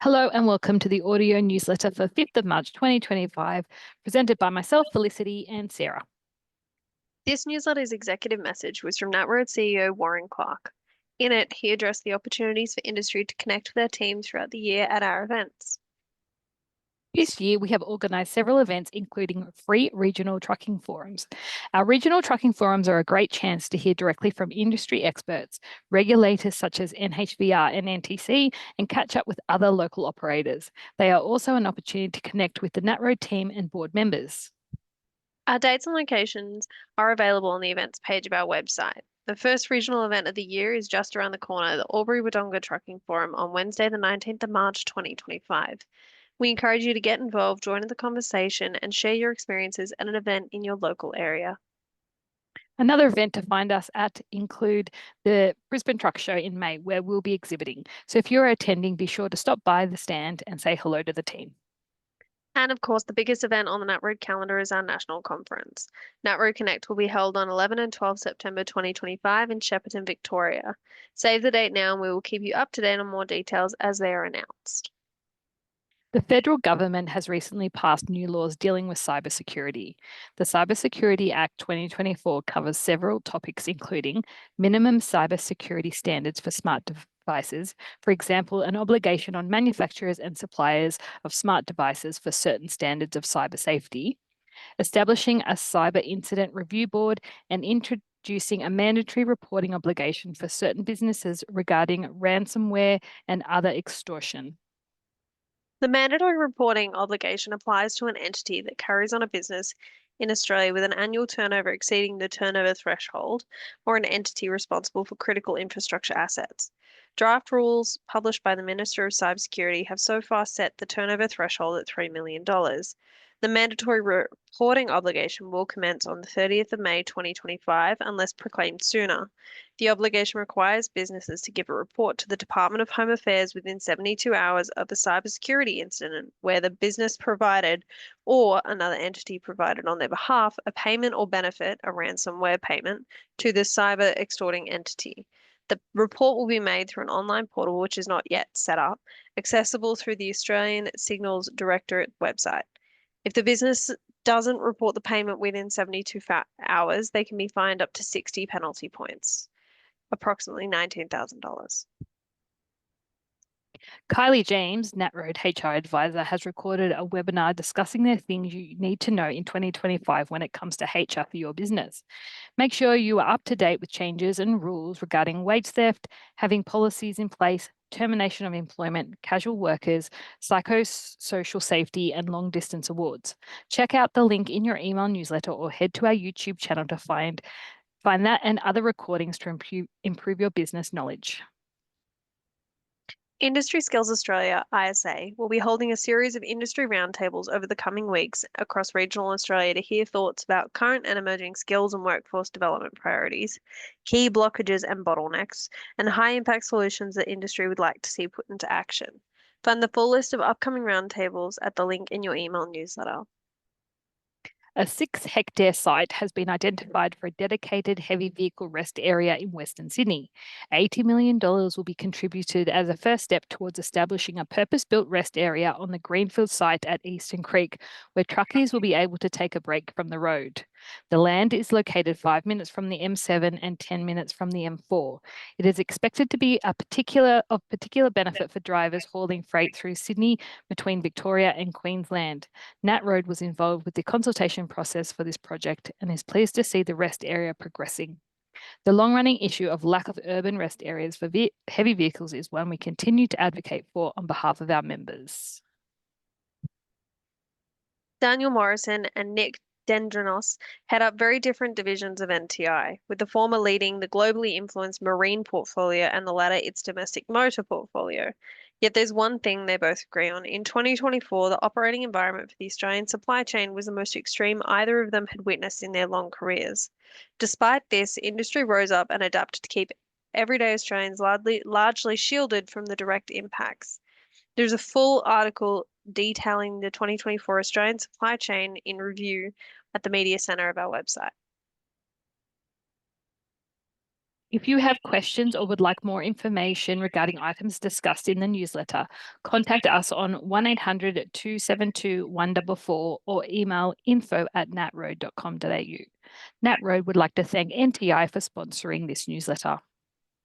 Hello and welcome to the audio newsletter for 5th of March 2025, presented by myself, Felicity, and Sarah. This newsletter's executive message was from NatRoad CEO Warren Clark. In it, he addressed the opportunities for industry to connect with their team throughout the year at our events. This year, we have organised several events, including free regional trucking forums. Our regional trucking forums are a great chance to hear directly from industry experts, regulators such as NHVR and NTC, and catch up with other local operators. They are also an opportunity to connect with the NatRoad team and board members. Our dates and locations are available on the events page of our website. The first regional event of the year is just around the corner, the Albury-Wodonga Trucking Forum on Wednesday, the 19th of March, 2025. We encourage you to get involved, join in the conversation, and share your experiences at an event in your local area. Another event to find us at include the Brisbane Truck Show in May, where we'll be exhibiting. So if you're attending, be sure to stop by the stand and say hello to the team. And of course, the biggest event on the NatRoad calendar is our national conference. NatRoad Connect will be held on 11 and 12 September 2025 in Shepparton, Victoria. Save the date now and we will keep you up to date on more details as they are announced. The federal government has recently passed new laws dealing with cybersecurity. The Cybersecurity Act 2024 covers several topics, including minimum cybersecurity standards for smart devices, for example, an obligation on manufacturers and suppliers of smart devices for certain standards of cyber safety, establishing a cyber incident review board, and introducing a mandatory reporting obligation for certain businesses regarding ransomware and other extortion. The mandatory reporting obligation applies to an entity that carries on a business in Australia with an annual turnover exceeding the turnover threshold, or an entity responsible for critical infrastructure assets. Draft rules published by the Minister of Cybersecurity have so far set the turnover threshold at $3 million. The mandatory reporting obligation will commence on the 30th of May 2025 unless proclaimed sooner. The obligation requires businesses to give a report to the Department of Home Affairs within 72 hours of a cybersecurity incident where the business provided or another entity provided on their behalf a payment or benefit, a ransomware payment, to the cyber extorting entity. The report will be made through an online portal which is not yet set up, accessible through the Australian Signals Directorate website. If the business doesn't report the payment within 72 hours, they can be fined up to 60 penalty points, approximately $19,000. Kylie James, NatRoad HR advisor, has recorded a webinar discussing the things you need to know in 2025 when it comes to HR for your business. Make sure you are up to date with changes and rules regarding wage theft, having policies in place, termination of employment, casual workers, psychosocial safety, and long distance awards. Check out the link in your email newsletter or head to our YouTube channel to find that and other recordings to improve your business knowledge. Industry Skills Australia, ISA, will be holding a series of industry roundtables over the coming weeks across regional Australia to hear thoughts about current and emerging skills and workforce development priorities, key blockages and bottlenecks, and high-impact solutions that industry would like to see put into action. Find the full list of upcoming roundtables at the link in your email newsletter. A 6-hectare site has been identified for a dedicated heavy vehicle rest area in Western Sydney. $80 million will be contributed as a first step towards establishing a purpose-built rest area on the Greenfield site at Eastern Creek, where truckies will be able to take a break from the road. The land is located 5 minutes from the M7 and 10 minutes from the M4. It is expected to be of particular benefit for drivers hauling freight through Sydney between Victoria and Queensland. NatRoad was involved with the consultation process for this project and is pleased to see the rest area progressing. The long-running issue of lack of urban rest areas for heavy vehicles is one we continue to advocate for on behalf of our members. Daniel Morrison and Nick Dendrinos head up very different divisions of NTI, with the former leading the globally influenced marine portfolio and the latter its domestic motor portfolio. Yet there's one thing they both agree on. In 2024, the operating environment for the Australian supply chain was the most extreme either of them had witnessed in their long careers. Despite this, industry rose up and adapted to keep everyday Australians largely shielded from the direct impacts. There's a full article detailing the 2024 Australian supply chain in review at the media centre of our website. If you have questions or would like more information regarding items discussed in the newsletter, contact us on 1-800-272-144 or email info@natroad.com.au. NatRoad would like to thank NTI for sponsoring this newsletter.